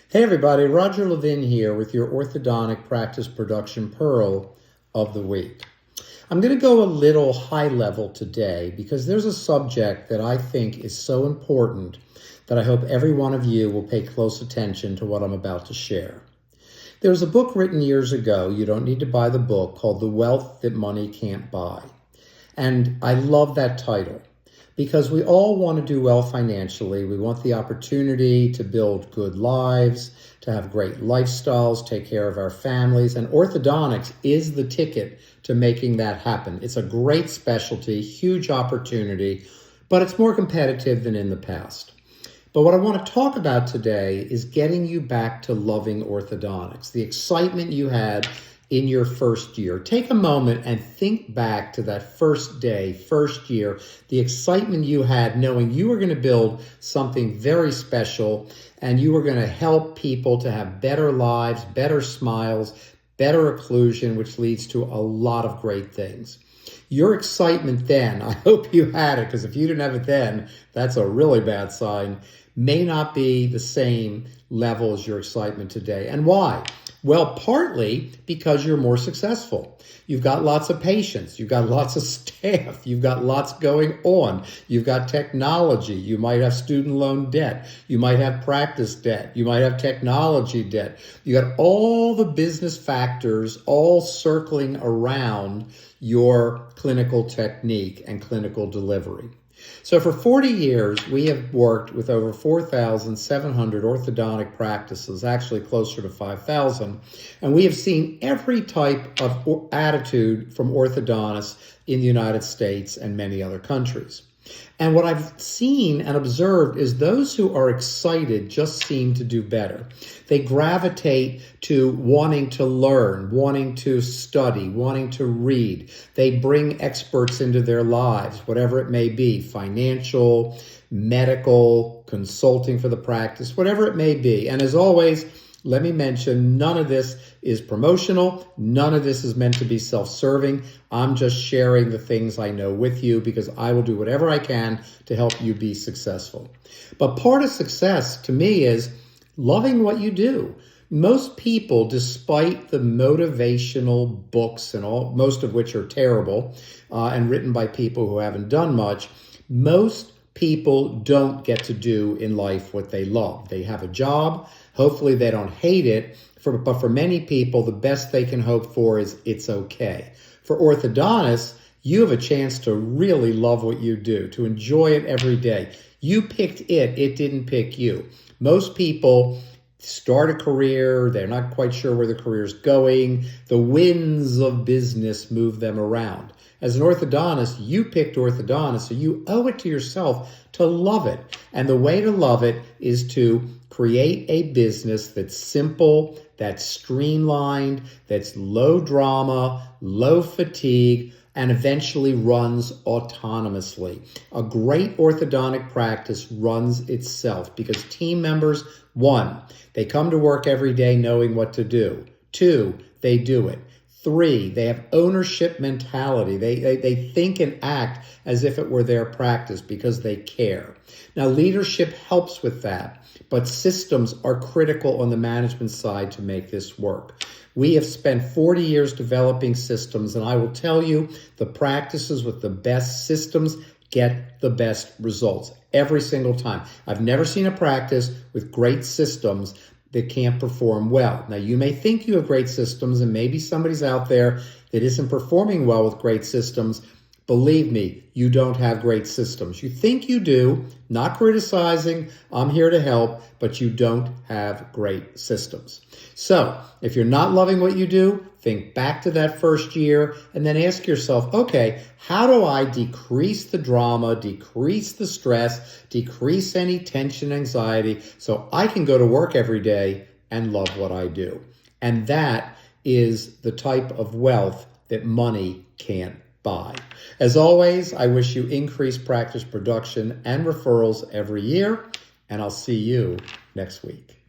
Hey everybody, Roger Levin here with your orthodontic practice production pearl of the week. I'm going to go a little high level today because there's a subject that I think is so important that I hope every one of you will pay close attention to what I'm about to share. There was a book written years ago, you don't need to buy the book, called The Wealth That Money Can't Buy. And I love that title because we all want to do well financially. We want the opportunity to build good lives, to have great lifestyles, take care of our families, and orthodontics is the ticket to making that happen. It's a great specialty, huge opportunity, but it's more competitive than in the past. But what I want to talk about today is getting you back to loving orthodontics, the excitement you had in your first year. Take a moment and think back to that first day, first year, the excitement you had knowing you were going to build something very special and you were going to help people to have better lives, better smiles, better occlusion, which leads to a lot of great things. Your excitement then, I hope you had it, because if you didn't have it then, that's a really bad sign, may not be the same level as your excitement today. And why? Well, partly because you're more successful. You've got lots of patients. You've got lots of staff. You've got lots going on. You've got technology. You might have student loan debt. You might have practice debt. You might have technology debt. You got all the business factors all circling around your clinical technique and clinical delivery. So for 40 years, we have worked with over 4,700 orthodontic practices, actually closer to 5,000, and we have seen every type of attitude from orthodontists in the United States and many other countries. And what I've seen and observed is those who are excited just seem to do better. They gravitate to wanting to learn, wanting to study, wanting to read. They bring experts into their lives, whatever it may be, financial, medical, consulting for the practice, whatever it may be. And as always, let me mention, none of this is promotional. None of this is meant to be self-serving. I'm just sharing the things I know with you because I will do whatever I can to help you be successful. But part of success to me is loving what you do. Most people, despite the motivational books and all, most of which are terrible and written by people who haven't done much, most people don't get to do in life what they love. They have a job. Hopefully they don't hate it, but for many people, the best they can hope for is it's okay. For orthodontists, you have a chance to really love what you do, to enjoy it every day. You picked it, it didn't pick you. Most people start a career, they're not quite sure where the career is going. The winds of business move them around. As an orthodontist, you picked orthodontist, so you owe it to yourself to love it. And the way to love it is to create a business that's simple, that's streamlined, that's low drama, low fatigue, and eventually runs autonomously. A great orthodontic practice runs itself because team members, 1, they come to work every day knowing what to do. 2, they do it. 3, they have ownership mentality. They think and act as if it were their practice because they care. Now, leadership helps with that, but systems are critical on the management side to make this work. We have spent 40 years developing systems, and I will tell you, the practices with the best systems get the best results every single time. I've never seen a practice with great systems that can't perform well. Now, you may think you have great systems, and maybe somebody's out there that isn't performing well with great systems. Believe me, you don't have great systems. You think you do, not criticizing, I'm here to help, but you don't have great systems. So if you're not loving what you do, think back to that first year and then ask yourself, okay, how do I decrease the drama, decrease the stress, decrease any tension, anxiety, so I can go to work every day and love what I do? And that is the type of wealth that money can't buy. As always, I wish you increased practice production and referrals every year, and I'll see you next week.